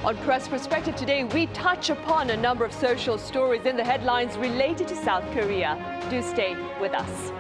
On Press Perspective today, we touch upon a number of social stories in the headlines related to South Korea. Do stay with us.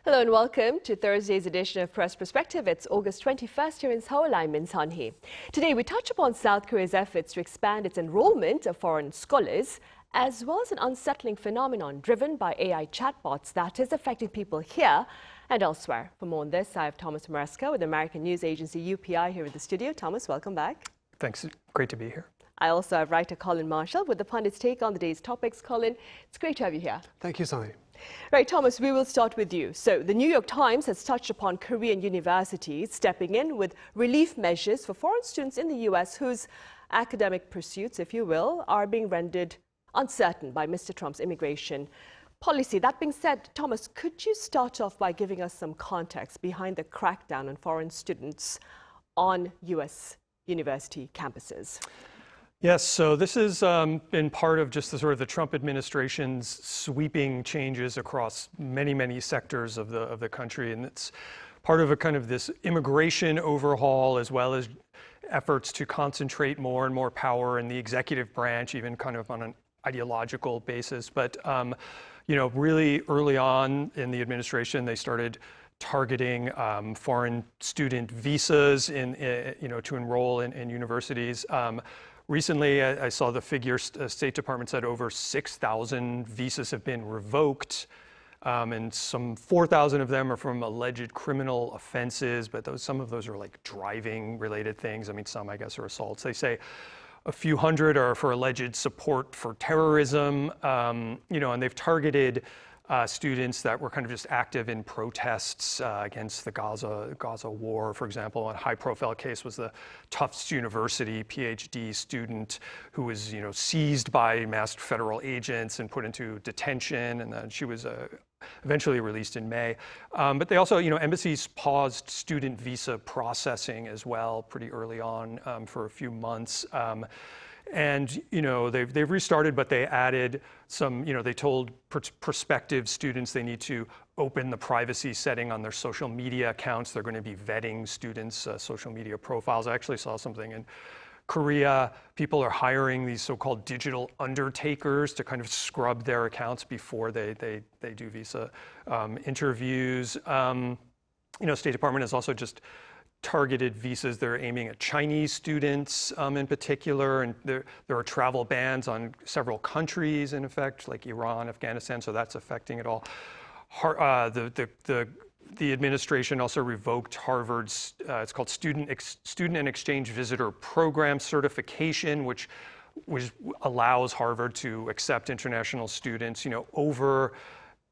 Hello and welcome to Thursday's edition of Press Perspective. It's August 21st here in Seoul. I'm Min Sunhee. Today we touch upon South Korea's efforts to expand its enrollment of foreign scholars, as well as an unsettling phenomenon driven by AI chatbots that is affecting people here and elsewhere. For more on this, I have Thomas Maresca with American news agency UPI here in the studio. Thomas, welcome back. Thanks. Great to be here. I also have writer Colin Marshall with the pundit's take on the day's topics. Colin, it's great to have you here. Thank you, Sunhee. Right, Thomas, we will start with you. So the New York Times has touched upon Korean universities stepping in with relief measures for foreign students in the U.S. whose academic pursuits, if you will, are being rendered uncertain by Mr. Trump's immigration policy. That being said, Thomas, could you start off by giving us some context behind the crackdown on foreign students on U.S. university campuses? Yes, so this has been part of just the Trump administration's sweeping changes across many sectors of the country, and it's part of a kind of this immigration overhaul, as well as efforts to concentrate more and more power in the executive branch, even kind of on an ideological basis. But you know, really early on in the administration, they started targeting foreign student visas to enroll in universities. Recently, I saw the figure, State Department said over 6,000 visas have been revoked, and some 4,000 of them are from alleged criminal offenses, but some of those are like driving-related things. I mean, some, I guess, are assaults. They say a few hundred are for alleged support for terrorism, and they've targeted students that were kind of just active in protests against the Gaza war. For example, a high-profile case was the Tufts University PhD student who was, seized by masked federal agents and put into detention, and then she was eventually released in May. But they also, embassies paused student visa processing as well pretty early on for a few months. And they've restarted, but they added some. They told prospective students they need to open the privacy setting on their social media accounts. They're going to be vetting students' social media profiles. I actually saw something in Korea. People are hiring these so-called digital undertakers to kind of scrub their accounts before they do visa interviews. State Department has also just targeted visas. They're aiming at Chinese students in particular, and there are travel bans on several countries in effect, like Iran, Afghanistan, so that's affecting it all. The administration also revoked Harvard's, it's called Student and Exchange Visitor Program certification, which allows Harvard to accept international students, over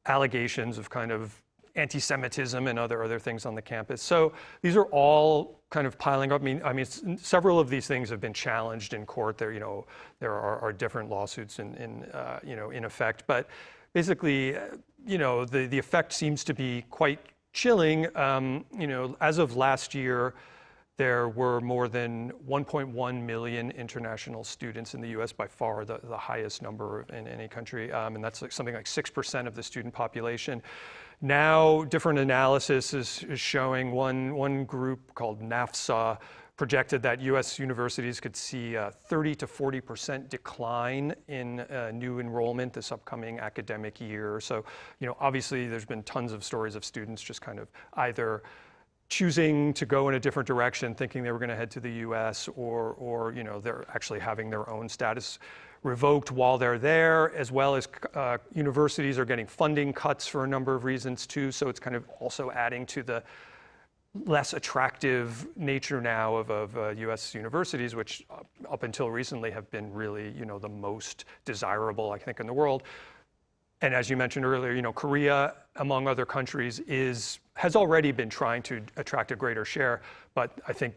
allegations of kind of anti-Semitism and other things on the campus. So these are all kind of piling up. I mean, several of these things have been challenged in court. There are different lawsuits in effect. But basically, the effect seems to be quite chilling. As of last year, there were more than 1.1 million international students in the U.S., by far the highest number in any country, and that's something like 6% of the student population. Now, different analysis is showing one group called NAFSA projected that U.S. universities could see a 30 to 40% decline in new enrollment this upcoming academic year. So, obviously there's been tons of stories of students just kind of either choosing to go in a different direction, thinking they were going to head to the U.S., or they're actually having their own status revoked while they're there, as well as universities are getting funding cuts for a number of reasons too. So it's kind of also adding to the less attractive nature now of U.S. universities, which up until recently have been really, the most desirable, I think, in the world. And as you mentioned earlier, Korea, among other countries, has already been trying to attract a greater share, but I think,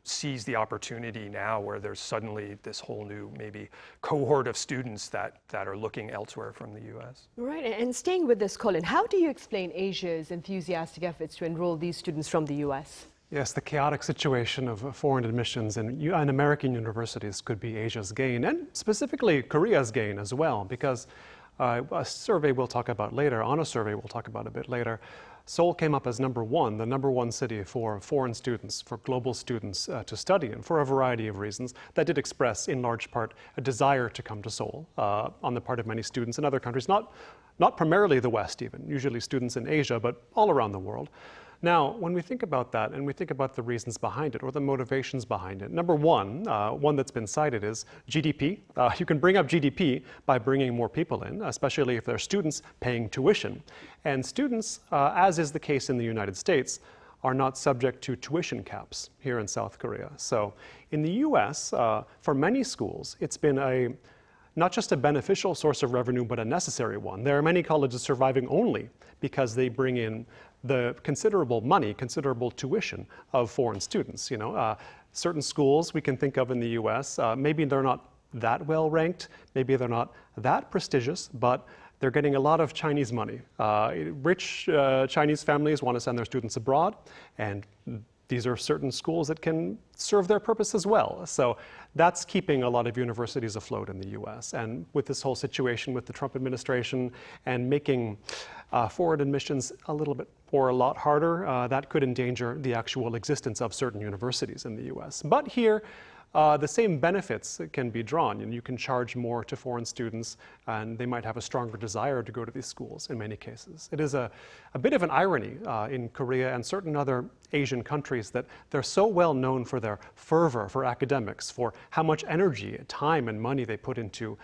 sees the opportunity now where there's suddenly this whole new maybe cohort of students that are looking elsewhere from the U.S. Right, and staying with this, Colin, how do you explain Asia's enthusiastic efforts to enroll these students from the U.S.? Yes, the chaotic situation of foreign admissions in American universities could be Asia's gain, and specifically Korea's gain as well, because a survey we'll talk about later, on a survey we'll talk about a bit later, Seoul came up as number one, the number one city for foreign students, for global students to study in, for a variety of reasons that did express, in large part, a desire to come to Seoul on the part of many students in other countries, not primarily the West even, usually students in Asia, but all around the world. Now, when we think about that and we think about the reasons behind it or the motivations behind it, number one, one that's been cited is GDP. You can bring up GDP by bringing more people in, especially if they're students paying tuition. And students, as is the case in the United States, are not subject to tuition caps here in South Korea. So in the US, for many schools, it's been not just a beneficial source of revenue, but a necessary one. There are many colleges surviving only because they bring in the considerable money, considerable tuition of foreign students. You know, certain schools we can think of in the US, maybe they're not that well ranked, maybe they're not that prestigious, but they're getting a lot of Chinese money. Rich Chinese families want to send their students abroad, and these are certain schools that can serve their purpose as well. So that's keeping a lot of universities afloat in the US. And with this whole situation with the Trump administration and making foreign admissions a little bit or a lot harder, that could endanger the actual existence of certain universities in the US. But here, the same benefits can be drawn. You can charge more to foreign students, and they might have a stronger desire to go to these schools in many cases. It is a bit of an irony in Korea and certain other Asian countries that they're so well known for their fervor for academics, for how much energy, time, and money they put into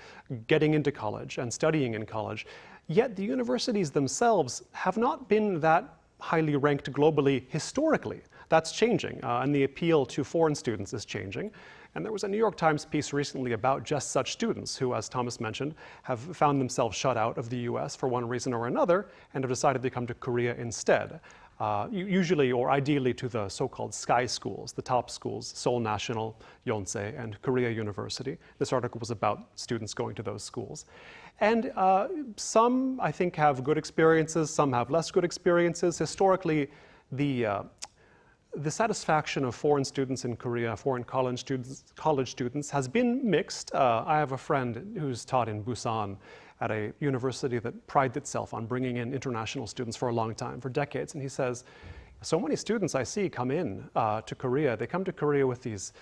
getting into college and studying in college. Yet the universities themselves have not been that highly ranked globally historically. That's changing, and the appeal to foreign students is changing. And there was a New York Times piece recently about just such students who, as Thomas mentioned, have found themselves shut out of the US for one reason or another and have decided to come to Korea instead. Usually or ideally to the so-called sky schools, the top schools, Seoul National, Yonsei, and Korea University. This article was about students going to those schools. And some, I think, have good experiences, some have less good experiences. Historically, the satisfaction of foreign students in Korea, foreign college students, has been mixed. I have a friend who's taught in Busan at a university that prides itself on bringing in international students for a long time, for decades. And he says, so many students I see come in to Korea. They come to Korea with these,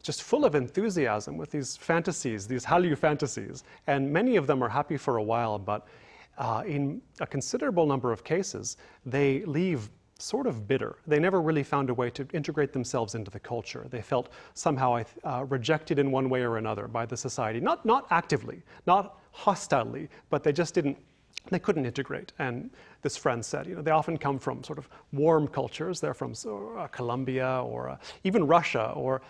just full of enthusiasm, with these fantasies, these Hallyu fantasies. And many of them are happy for a while, but in a considerable number of cases, they leave sort of bitter. They never really found a way to integrate themselves into the culture. They felt somehow rejected in one way or another by the society. Not actively, not hostilely, but they just they couldn't integrate. And this friend said, you know, they often come from sort of warm cultures. They're from Colombia or even Russia or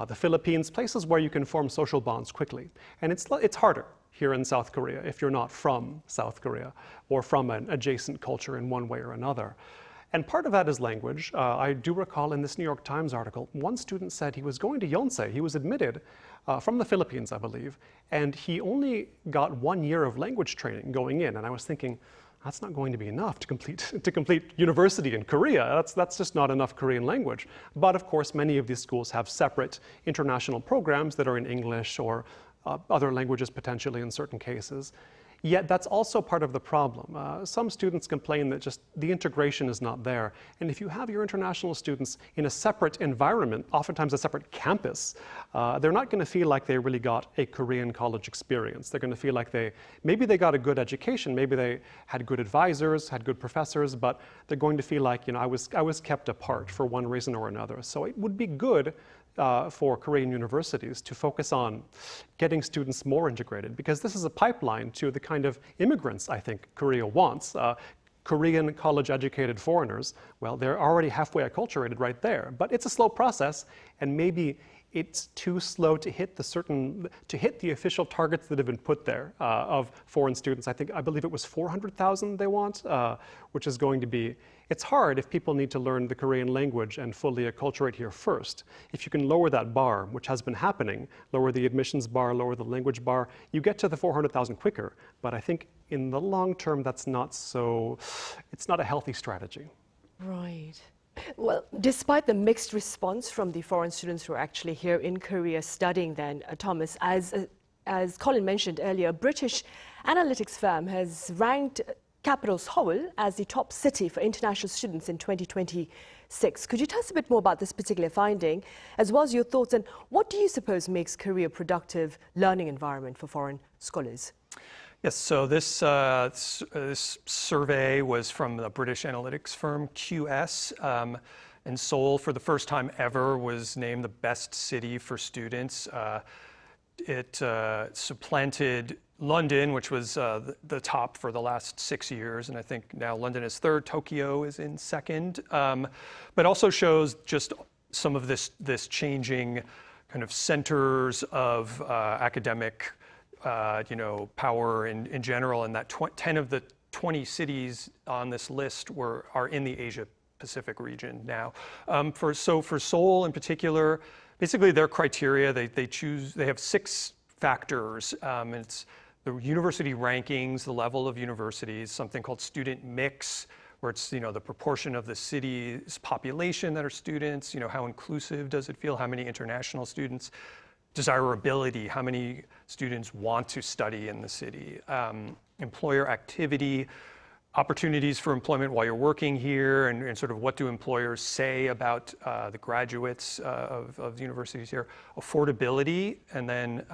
the Philippines, places where you can form social bonds quickly. And it's harder here in South Korea if you're not from South Korea or from an adjacent culture in one way or another. And part of that is language. I do recall in this New York Times article, one student said he was going to Yonsei. He was admitted from the Philippines, I believe, and he only got 1 year of language training going in. And I was thinking, that's not going to be enough to complete university in Korea. That's just not enough Korean language. But of course, many of these schools have separate international programs that are in English or other languages potentially in certain cases. Yet that's also part of the problem. Some students complain that just the integration is not there. And if you have your international students in a separate environment, oftentimes a separate campus, they're not going to feel like they really got a Korean college experience. They're going to feel like maybe they got a good education, maybe they had good advisors, had good professors, but they're going to feel like, you know, I was kept apart for one reason or another. So it would be good for Korean universities to focus on getting students more integrated, because this is a pipeline to the kind of immigrants I think Korea wants. Korean college-educated foreigners, well, they're already halfway acculturated right there, but it's a slow process, and maybe it's too slow to hit the official targets that have been put there of foreign students. I believe it was 400,000 they want, which is going to be, it's hard if people need to learn the Korean language and fully acculturate here first. If you can lower that bar, which has been happening, lower the admissions bar, lower the language bar, you get to the 400,000 quicker. But I think in the long term, it's not a healthy strategy. Right. Well, despite the mixed response from the foreign students who are actually here in Korea studying then, Thomas, as Colin mentioned earlier, a British analytics firm has ranked capital Seoul as the top city for international students in 2026. Could you tell us a bit more about this particular finding, as well as your thoughts, and what do you suppose makes Korea a productive learning environment for foreign scholars? Yes, so this survey was from the British analytics firm QS, and Seoul, for the first time ever, was named the best city for students. It supplanted London, which was the top for the last 6 years, and I think now London is third, Tokyo is in second, but also shows just some of this changing kind of centers of academic power in general, and that 10 of the 20 cities on this list are in the Asia Pacific region now. For Seoul in particular, basically their criteria, they have 6 factors. It's the university rankings, the level of universities, something called student mix, where it's the proportion of the city's population that are students, how inclusive does it feel, how many international students, desirability, how many students want to study in the city, employer activity, opportunities for employment while you're working here, and sort of what do employers say about the graduates of the universities here, affordability, and then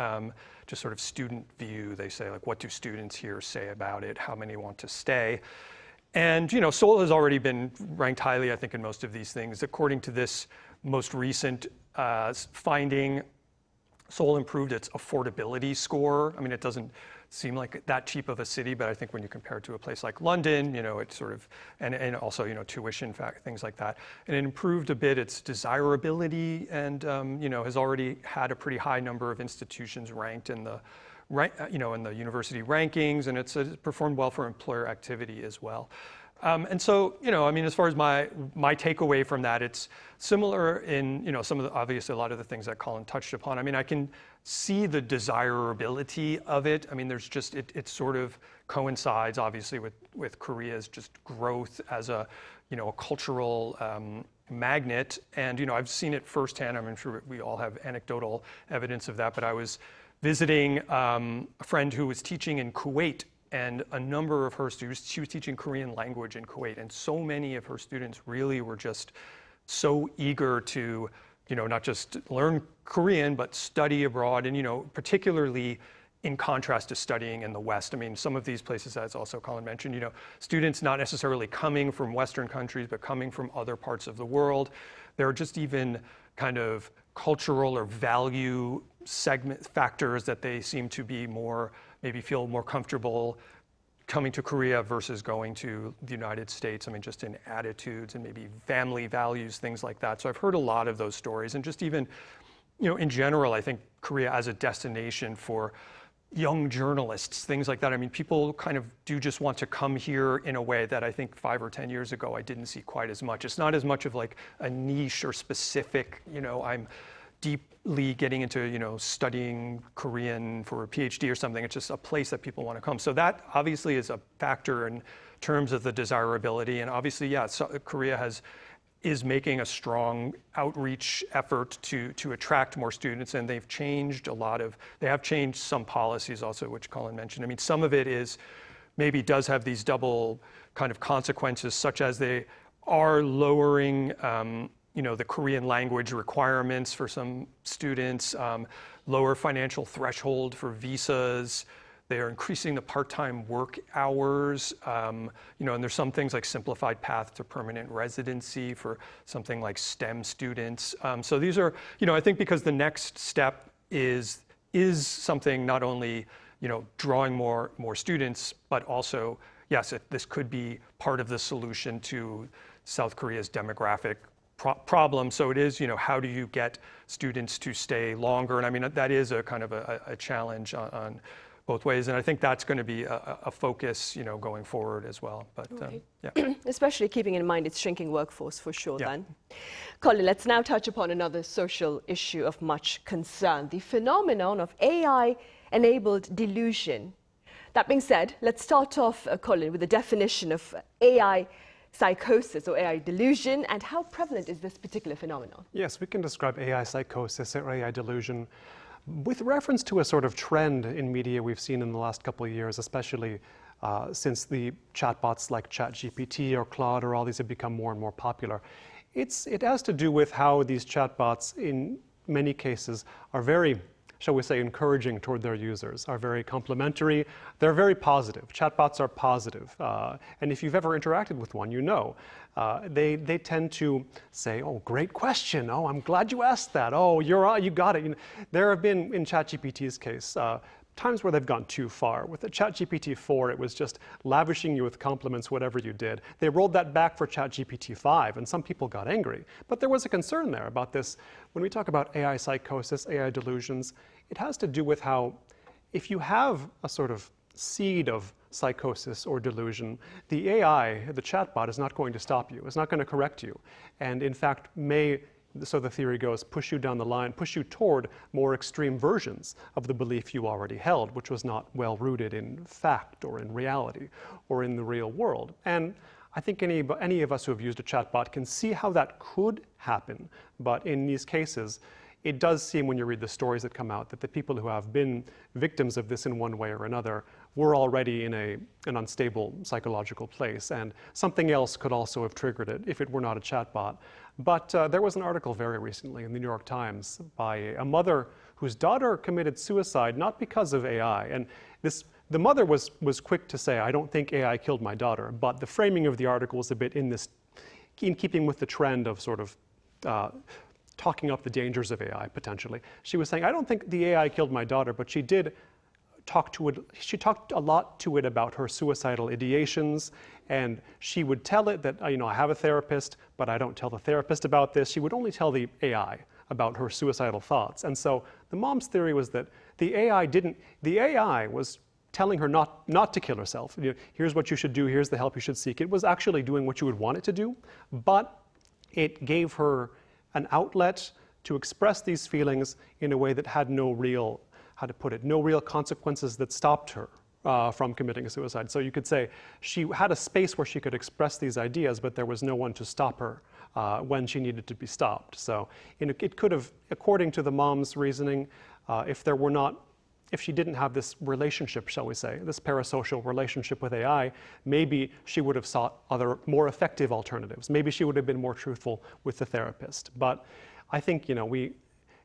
just sort of student view. They say, like, what do students here say about it? How many want to stay? And Seoul has already been ranked highly, I think, in most of these things. According to this most recent finding, Seoul improved its affordability score. I mean, it doesn't seem like that cheap of a city, but I think when you compare it to a place like London, it's sort of, and also, tuition, things like that. And it improved a bit its desirability, and, has already had a pretty high number of institutions ranked in the university rankings, and it's performed well for employer activity as well. And so, as far as my takeaway from that, it's similar in, some of the, obviously a lot of the things that Colin touched upon. I mean, I can see the desirability of it. I mean, there's just, it sort of coincides, obviously, with Korea's just growth as a cultural magnet. And, I've seen it firsthand. I'm sure we all have anecdotal evidence of that, but I was visiting a friend who was teaching in Kuwait, and a number of her students, she was teaching Korean language in Kuwait, and so many of her students really were just so eager to, not just learn Korean, but study abroad, and, particularly in contrast to studying in the West. I mean, some of these places, as also Colin mentioned, students not necessarily coming from Western countries, but coming from other parts of the world. There are just even kind of cultural or value segment factors that they seem to be maybe feel more comfortable coming to Korea versus going to the United States. I mean, just in attitudes and maybe family values, things like that. So I've heard a lot of those stories, and just even, in general, I think Korea as a destination for young journalists, things like that. I mean, people kind of do just want to come here in a way that I think 5 or 10 years ago I didn't see quite as much. It's not as much of like a niche or specific, I'm deeply getting into, studying Korean for a PhD or something. It's just a place that people want to come. So that obviously is a factor in terms of the desirability. And obviously, yeah, Korea is making a strong outreach effort to attract more students, and they've changed they have changed some policies also, which Colin mentioned. I mean, some of it maybe does have these double kind of consequences, such as they are lowering the Korean language requirements for some students, lower financial threshold for visas. They are increasing the part-time work hours, and there's some things like simplified path to permanent residency for something like STEM students. So these are, I think because the next step is something not only, drawing more students, but also, yes, this could be part of the solution to South Korea's demographic problem. So it is, how do you get students to stay longer? And I mean, that is a kind of a challenge on both ways. And I think that's going to be a focus, going forward as well. But right. yeah. Especially keeping in mind its shrinking workforce for sure Yeah. then. Colin, let's now touch upon another social issue of much concern, the phenomenon of AI-enabled delusion. That being said, let's start off, Colin, with the definition of AI psychosis or AI delusion, and how prevalent is this particular phenomenon? Yes, we can describe AI psychosis or AI delusion with reference to a sort of trend in media we've seen in the last couple of years, especially since the chatbots like ChatGPT or Claude or all these have become more and more popular. It has to do with how these chatbots in many cases are very, shall we say, encouraging toward their users, are very complimentary. They're very positive. Chatbots are positive. And if you've ever interacted with one, you know. They tend to say, oh, great question. Oh, I'm glad you asked that. Oh, you got it. You know, there have been, in ChatGPT's case, times where they've gone too far. With the ChatGPT 4, it was just lavishing you with compliments whatever you did. They rolled that back for ChatGPT 5, and some people got angry. But there was a concern there about this. When we talk about AI psychosis, AI delusions, it has to do with how if you have a sort of seed of psychosis or delusion, the AI, the chatbot, is not going to stop you. It's not going to correct you. And in fact, may, so the theory goes, push you down the line, push you toward more extreme versions of the belief you already held, which was not well rooted in fact or in reality or in the real world. And I think any of us who have used a chatbot can see how that could happen. But in these cases, it does seem when you read the stories that come out that the people who have been victims of this in one way or another were already in an unstable psychological place, and something else could also have triggered it if it were not a chatbot. But there was an article very recently in the New York Times by a mother whose daughter committed suicide not because of AI. And the mother was quick to say, I don't think AI killed my daughter, but the framing of the article was a bit in keeping with the trend of sort of talking up the dangers of AI, potentially. She was saying, I don't think the AI killed my daughter, but she did talk to it. She talked a lot to it about her suicidal ideations, and she would tell it that, I have a therapist, but I don't tell the therapist about this. She would only tell the AI about her suicidal thoughts. And so the mom's theory was that the AI was telling her not to kill herself. Here's what you should do, here's the help you should seek. It was actually doing what you would want it to do, but it gave her an outlet to express these feelings in a way that had no real, how to put it, no real consequences that stopped her from committing suicide. So you could say she had a space where she could express these ideas, but there was no one to stop her when she needed to be stopped. So it could have, according to the mom's reasoning, if she didn't have this relationship, shall we say, this parasocial relationship with AI, maybe she would have sought other more effective alternatives. Maybe she would have been more truthful with the therapist. But I think,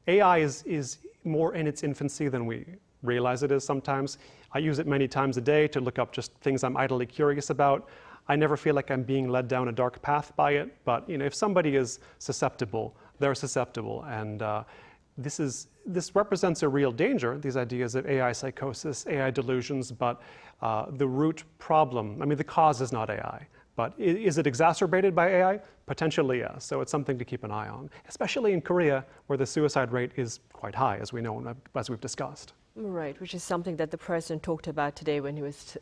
AI is more in its infancy than we realize it is sometimes. I use it many times a day to look up just things I'm idly curious about. I never feel like I'm being led down a dark path by it, but if somebody is susceptible, they're susceptible. And this represents a real danger, these ideas of AI psychosis, AI delusions, but the root problem, the cause is not AI. But is it exacerbated by AI? Potentially, yes. So it's something to keep an eye on, especially in Korea, where the suicide rate is quite high, as we know, as we've discussed. Right, which is something that the president talked about today when he was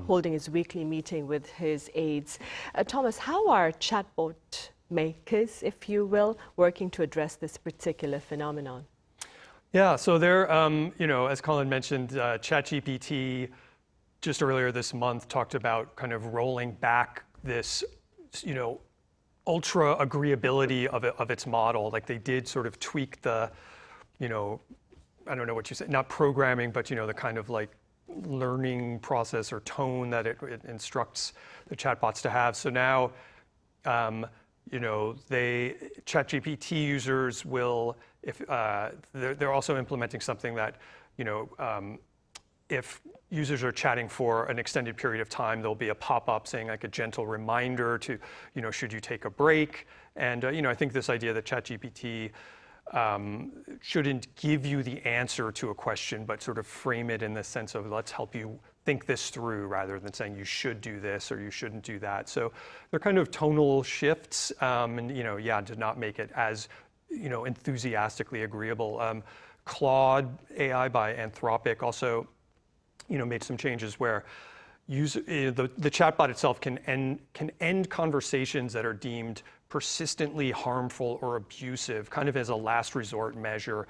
holding his weekly meeting with his aides. Thomas, how are chatbot makers, if you will, working to address this particular phenomenon? Yeah, so they're, as Colin mentioned, ChatGPT just earlier this month talked about kind of rolling back this, ultra agreeability of its model. Like they did sort of tweak the, I don't know what you said, not programming, but the kind of like learning process or tone that it instructs the chatbots to have. So now, ChatGPT users will, if they're also implementing something that, if users are chatting for an extended period of time, there'll be a pop-up saying like a gentle reminder to, should you take a break? And, I think this idea that ChatGPT shouldn't give you the answer to a question, but sort of frame it in the sense of let's help you think this through rather than saying you should do this or you shouldn't do that. So they're kind of tonal shifts and, to not make it as, enthusiastically agreeable. Claude AI by Anthropic also, made some changes where the chatbot itself can end conversations that are deemed persistently harmful or abusive, kind of as a last resort measure.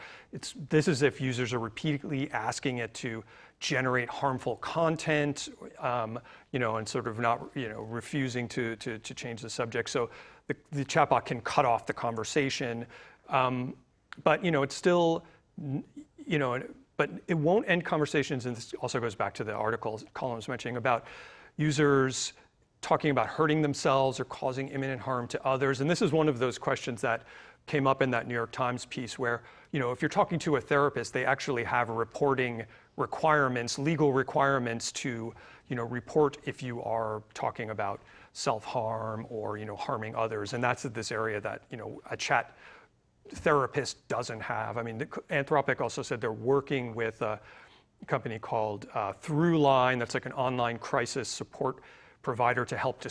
This is if users are repeatedly asking it to generate harmful content, and sort of not, refusing to change the subject. So the chatbot can cut off the conversation, but it's still, but it won't end conversations. And this also goes back to the article Colin was mentioning about users talking about hurting themselves or causing imminent harm to others. And this is one of those questions that came up in that New York Times piece where, if you're talking to a therapist, they actually have reporting requirements, legal requirements to, report if you are talking about self-harm or, harming others. And that's this area that, a chat therapist doesn't have. I mean, Anthropic also said they're working with a company called Throughline, that's like an online crisis support provider to help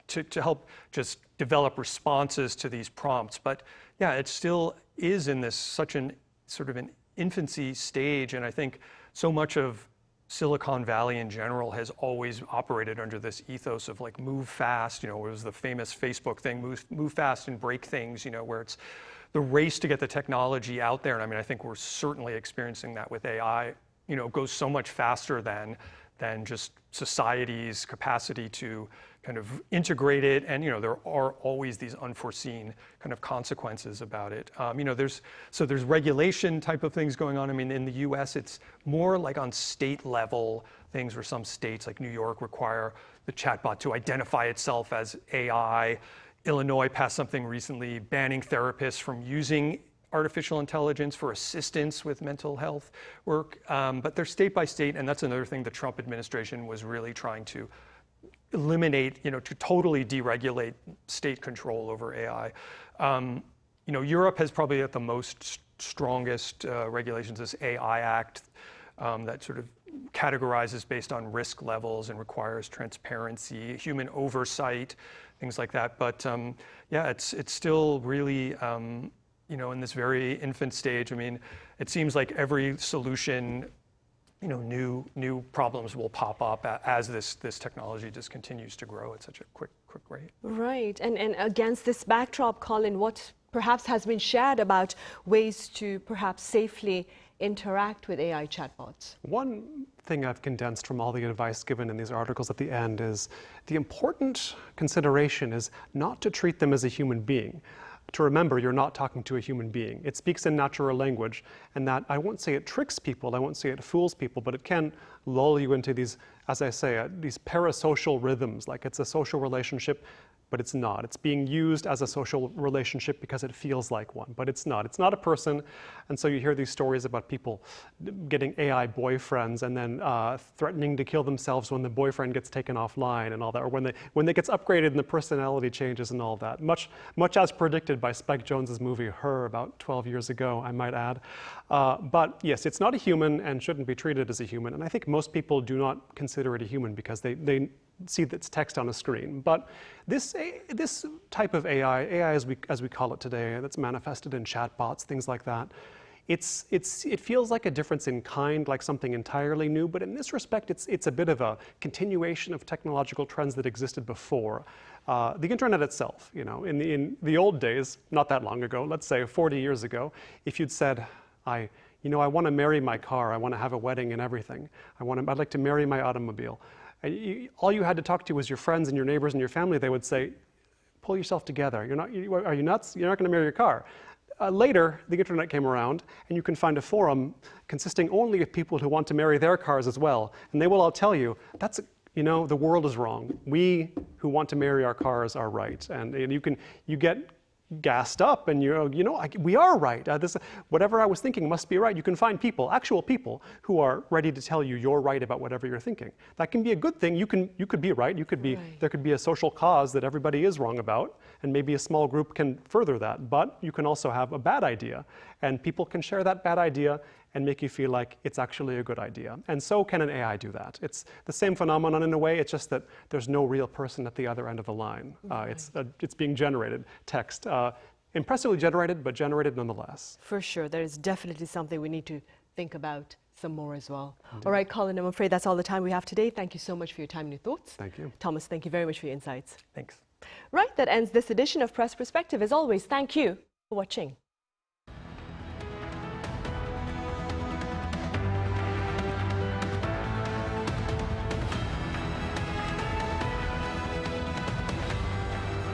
to help just develop responses to these prompts. But yeah, it still is in this such an sort of an infancy stage, and I think so much of Silicon Valley in general has always operated under this ethos of like move fast. It was the famous Facebook thing, move fast and break things. Where it's the race to get the technology out there. And I mean, I think we're certainly experiencing that with AI. Goes so much faster than just society's capacity to kind of integrate it. And, there are always these unforeseen kind of consequences about it. There's regulation type of things going on. I mean, in the US, it's more like on state level things where some states like New York require the chatbot to identify itself as AI. Illinois passed something recently banning therapists from using artificial intelligence for assistance with mental health work, but they're state by state, and that's another thing the Trump administration was really trying to eliminate, to totally deregulate state control over AI. Europe has probably at the most strongest regulations, this AI Act that sort of categorizes based on risk levels and requires transparency, human oversight, things like that. But yeah, it's still really in this very infant stage. I mean, it seems like every solution, new problems will pop up as this technology just continues to grow at such a quick rate. Right, and against this backdrop, Colin, what perhaps has been shared about ways to perhaps safely interact with AI chatbots? One thing I've condensed from all the advice given in these articles at the end is the important consideration is not to treat them as a human being. To remember you're not talking to a human being. It speaks in natural language, and that I won't say it tricks people, I won't say it fools people, but it can lull you into these, as I say, these parasocial rhythms, like it's a social relationship, but it's not. It's being used as a social relationship because it feels like one, but it's not. It's not a person, and so you hear these stories about people getting AI boyfriends and then threatening to kill themselves when the boyfriend gets taken offline and all that, or when they gets upgraded and the personality changes and all that. Much as predicted by Spike Jonze's movie Her about 12 years ago, I might add. But yes, it's not a human and shouldn't be treated as a human, and I think most people do not consider it a human because they see that's text on a screen. But this type of AI as we call it today, that's manifested in chatbots, things like that, it feels like a difference in kind, like something entirely new, but in this respect, it's a bit of a continuation of technological trends that existed before. The internet itself, in the old days, not that long ago, let's say 40 years ago, if you'd said, I want to marry my car, I want to have a wedding and everything, I'd like to marry my automobile. All you had to talk to was your friends and your neighbors and your family. They would say, pull yourself together. Are you nuts? You're not going to marry your car. Later, the internet came around, and you can find a forum consisting only of people who want to marry their cars as well. And they will all tell you, the world is wrong. We who want to marry our cars are right. And you get gassed up and we are right. Whatever I was thinking must be right. You can find actual people who are ready to tell you you're right about whatever you're thinking. That can be a good thing. You could be right. There could be a social cause that everybody is wrong about, and maybe a small group can further that. But you can also have a bad idea, and people can share that bad idea and make you feel like it's actually a good idea. And so can an AI do that. It's the same phenomenon in a way, it's just that there's no real person at the other end of the line. It's being generated, text. Impressively generated, but generated nonetheless. For sure, there is definitely something we need to think about some more as well. Indeed. All right, Colin, I'm afraid that's all the time we have today. Thank you so much for your time and your thoughts. Thank you. Thomas, thank you very much for your insights. Thanks. Right, that ends this edition of Press Perspective. As always, thank you for watching.